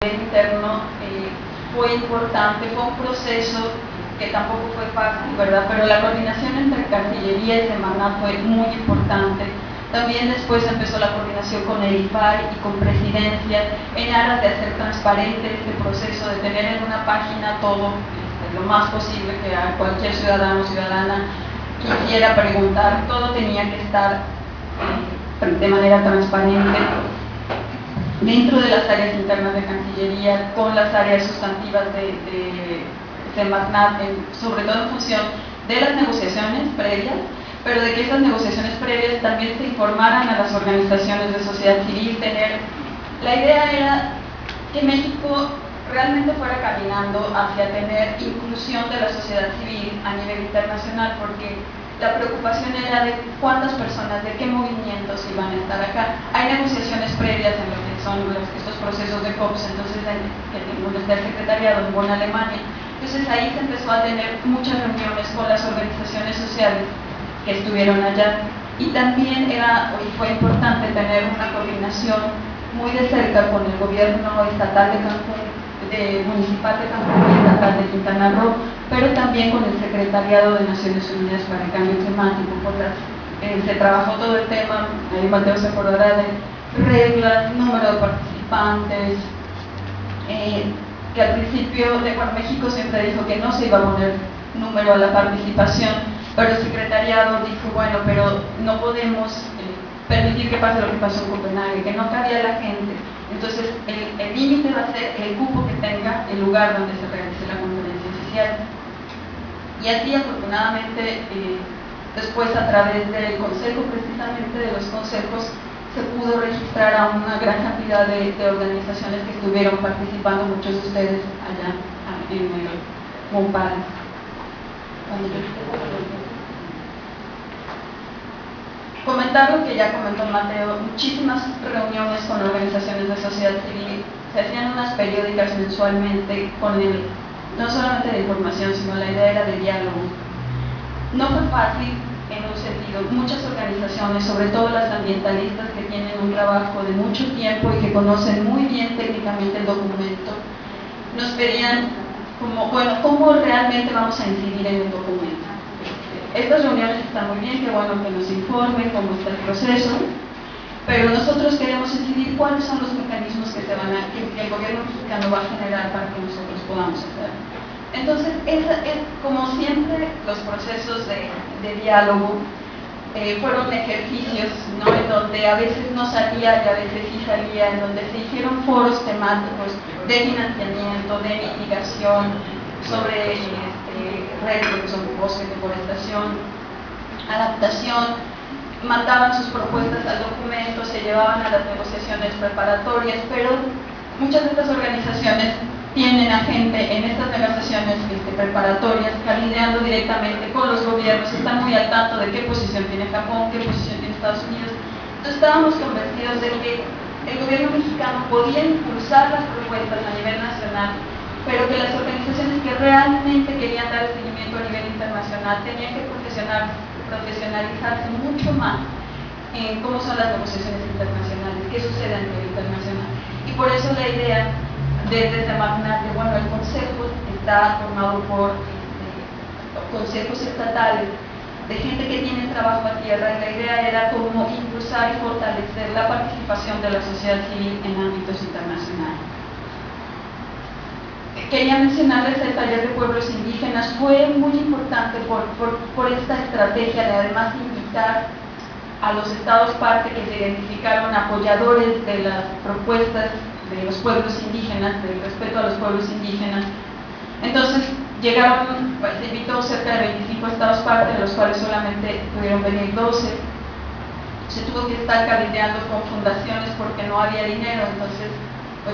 interno fue importante, fue un proceso que tampoco fue fácil, ¿verdad? Pero la coordinación entre Cancillería y Semarnat fue muy importante. También después empezó la coordinación con el IFAI y con Presidencia en aras de hacer transparente este proceso, de tener en una página todo lo más posible que a cualquier ciudadano o ciudadana quisiera preguntar, todo tenía que estar de manera transparente dentro de las áreas internas de Cancillería, con las áreas sustantivas de Semarnat, sobre todo en función de las negociaciones previas, pero de que esas negociaciones previas también se informaran a las organizaciones de sociedad civil. La idea era que México realmente fuera caminando hacia tener inclusión de la sociedad civil a nivel internacional, porque la preocupación era de cuántas personas, de qué movimientos iban a estar acá. Hay negociaciones previas en lo que son estos procesos de COPS, entonces en donde está el secretariado en Bonn, Alemania. Entonces ahí se empezó a tener muchas reuniones con las organizaciones sociales que estuvieron allá, y también fue importante tener una coordinación muy de cerca con el gobierno estatal de Cancún, municipal de Cancún y estatal de Quintana Roo, pero también con el Secretariado de Naciones Unidas para el Cambio Climático. Se trabajó todo el tema, ahí Mateo se acordará de reglas, número de participantes, que al principio, México siempre dijo que no se iba a poner número a la participación, pero el secretariado dijo, bueno, pero no podemos permitir que pase lo que pasó en Copenhague, que no cabía la gente. Entonces, el límite va a ser el cupo que tenga el lugar donde se realice la conferencia oficial. Y así, afortunadamente, después a través del consejo, precisamente de los consejos, se pudo registrar a una gran cantidad de organizaciones que estuvieron participando, muchos de ustedes allá en el Montpal. Comentar lo que ya comentó Mateo, muchísimas reuniones con organizaciones de sociedad civil, se hacían unas periódicas mensualmente con no solamente de información, sino la idea era de diálogo. No fue fácil en un sentido, muchas organizaciones, sobre todo las ambientalistas que tienen un trabajo de mucho tiempo y que conocen muy bien técnicamente el documento, nos pedían ¿cómo realmente vamos a incidir en el documento? Estas reuniones están muy bien, qué bueno que nos informen cómo está el proceso, pero nosotros queremos incidir cuáles son los mecanismos que el gobierno mexicano va a generar para que nosotros podamos hacer. Entonces, como siempre, los procesos de diálogo fueron ejercicios, ¿no?, en donde a veces no salía y a veces sí salía, en donde se hicieron foros temáticos de financiamiento, de mitigación, sobre redes, sobre bosque, deforestación, adaptación. Mandaban sus propuestas al documento, se llevaban a las negociaciones preparatorias, pero muchas de estas organizaciones tienen a gente en estas negociaciones preparatorias, lidiando directamente con los gobiernos, están muy al tanto de qué posición tiene Japón, qué posición tiene Estados Unidos. Entonces estábamos convencidos de que el gobierno mexicano podía impulsar las propuestas a nivel nacional, pero que las organizaciones que realmente querían dar seguimiento a nivel internacional tenían que profesionalizarse mucho más en cómo son las negociaciones internacionales, qué sucede a nivel internacional. Y por eso la idea desde Semarnat, el consejo está formado por consejos estatales de gente que tiene trabajo a tierra, y la idea era cómo impulsar y fortalecer la participación de la sociedad civil en ámbitos internacionales. Quería mencionarles el taller de pueblos indígenas, fue muy importante por esta estrategia de además invitar a los estados parte que se identificaron apoyadores de las propuestas de los pueblos indígenas, del respeto a los pueblos indígenas. Entonces se invitó cerca de 25 estados parte, de los cuales solamente pudieron venir 12. Se tuvo que estar cabildeando con fundaciones porque no había dinero, entonces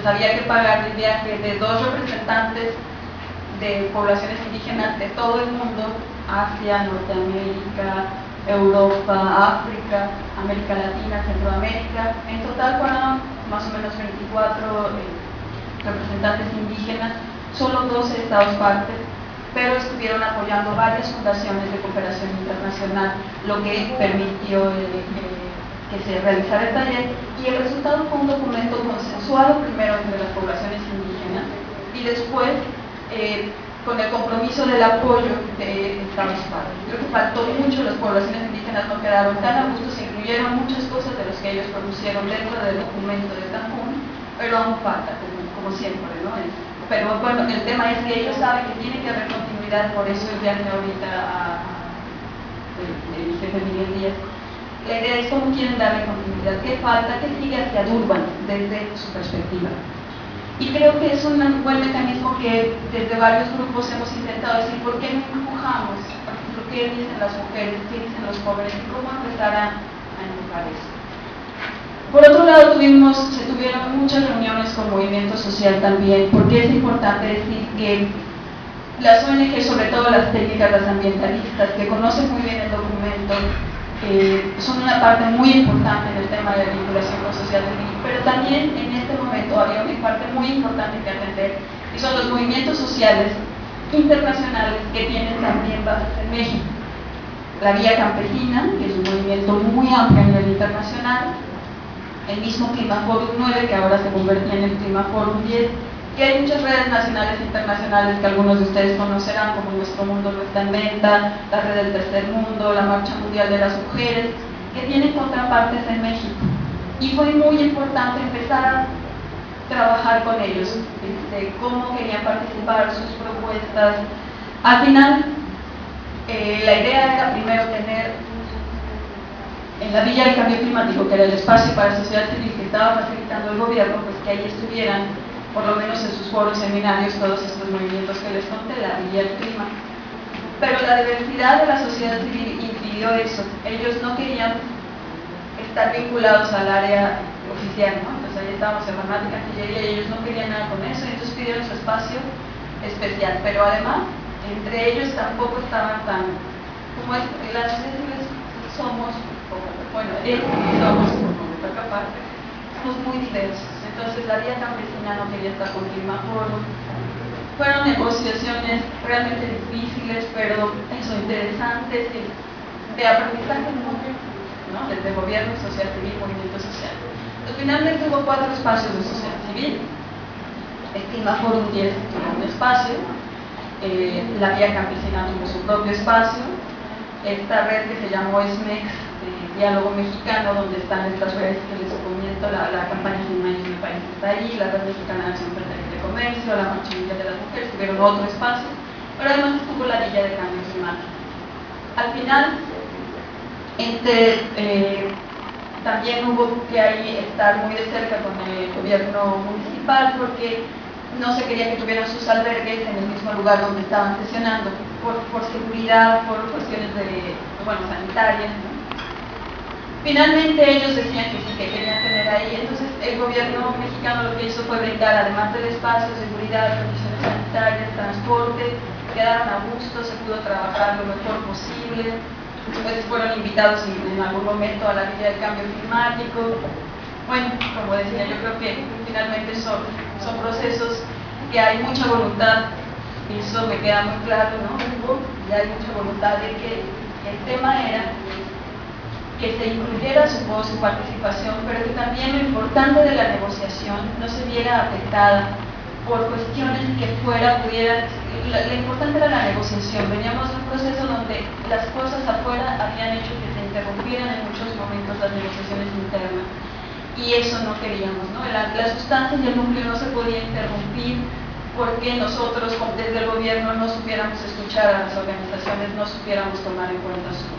había que pagar el viaje de 2 representantes de poblaciones indígenas de todo el mundo: Asia, Norteamérica, Europa, África, América Latina, Centroamérica. En total fueron más o menos 24 representantes indígenas, solo 12 estados partes, pero estuvieron apoyando varias fundaciones de cooperación internacional, lo que permitió que que se realizara el taller, y el resultado fue un documento consensuado primero entre las poblaciones indígenas y después con el compromiso del apoyo de Estados padres. Creo que faltó mucho, las poblaciones indígenas no quedaron tan a gusto, se incluyeron muchas cosas de los que ellos propusieron dentro del documento de Cancún, pero aún falta, como siempre, ¿no? Pero bueno, el tema es que ellos saben que tiene que haber continuidad, por eso el viaje ahorita del jefe Miguel Díaz. La idea es cómo quieren darle continuidad, qué falta, qué sigue hacia Durban desde su perspectiva. Y creo que es un buen mecanismo que desde varios grupos hemos intentado decir, ¿por qué no empujamos? Por ejemplo, ¿qué dicen las mujeres? ¿Qué dicen los jóvenes? ¿Y cómo empezar a empujar eso? Por otro lado, se tuvieron muchas reuniones con movimiento social también, porque es importante decir que las ONG, sobre todo las técnicas, las ambientalistas, que conocen muy bien el documento, son una parte muy importante en el tema de la vinculación con sociedad civil, pero también en este momento había una parte muy importante que atender, y son los movimientos sociales internacionales que tienen también bases en México. La Vía Campesina, que es un movimiento muy amplio a nivel internacional, el mismo Clima Forum 9, que ahora se convertía en el Clima Forum 10, y hay muchas redes nacionales e internacionales que algunos de ustedes conocerán, como Nuestro Mundo No Está en Venta, la Red del Tercer Mundo, la Marcha Mundial de las Mujeres, que tienen contrapartes en México. Y fue muy importante empezar a trabajar con ellos, cómo querían participar, sus propuestas. Al final, la idea era primero tener en la Villa del Cambio Climático, que era el espacio para la sociedad civil que estaba facilitando el gobierno, pues que ahí estuvieran, por lo menos en sus foros, seminarios, todos estos movimientos que les conté, la Villa del Clima. Pero la diversidad de la sociedad civil impidió eso. Ellos no querían estar vinculados al área oficial, ¿no? Entonces ahí estábamos en Farmática, Cancillería, y ellos no querían nada con eso, y entonces pidieron su espacio especial. Pero además, entre ellos tampoco estaban tan, como es, las sociedades civiles somos, bueno, somos, como toca aparte, somos muy diversos. Entonces la Vía Campesina no quería estar con Clima Forum. Fueron negociaciones realmente difíciles, pero eso, interesantes, de aprendizaje mutuo, ¿no? Desde gobierno, sociedad civil, movimiento social. Entonces, finalmente hubo 4 espacios de sociedad civil. El Clima Forum 10 tuvo un espacio, la Vía Campesina tuvo su propio espacio, esta red que se llamó SMEX, Diálogo Mexicano, donde están estas redes que les comento, la campaña Sin Maíz en el País está ahí, la Red Mexicana de Acción Frente al Libre Comercio, la Marcha Mundial de las Mujeres, tuvieron otro espacio, pero además estuvo la Villa de Cambio Climático. Al final, también hubo que ahí estar muy de cerca con el gobierno municipal, porque no se quería que tuvieran sus albergues en el mismo lugar donde estaban sesionando, por seguridad, por cuestiones sanitarias, ¿no? Finalmente ellos decían que sí, que querían tener ahí, entonces el gobierno mexicano lo que hizo fue brindar, además del espacio, seguridad, condiciones sanitarias, transporte, quedaron a gusto, se pudo trabajar lo mejor posible, después fueron invitados en algún momento a la Villa del Cambio Climático. Bueno, como decía, yo creo que finalmente son procesos que hay mucha voluntad, eso me queda muy claro, ¿no? Y hay mucha voluntad de que el tema era que se incluyera su voz, su participación, pero que también lo importante de la negociación no se viera afectada por cuestiones que lo importante era la negociación. Veníamos de un proceso donde las cosas afuera habían hecho que se interrumpieran en muchos momentos las negociaciones internas, y eso no queríamos, ¿no? La sustancia y el núcleo no se podía interrumpir porque nosotros desde el gobierno no supiéramos escuchar a las organizaciones, no supiéramos tomar en cuenta sus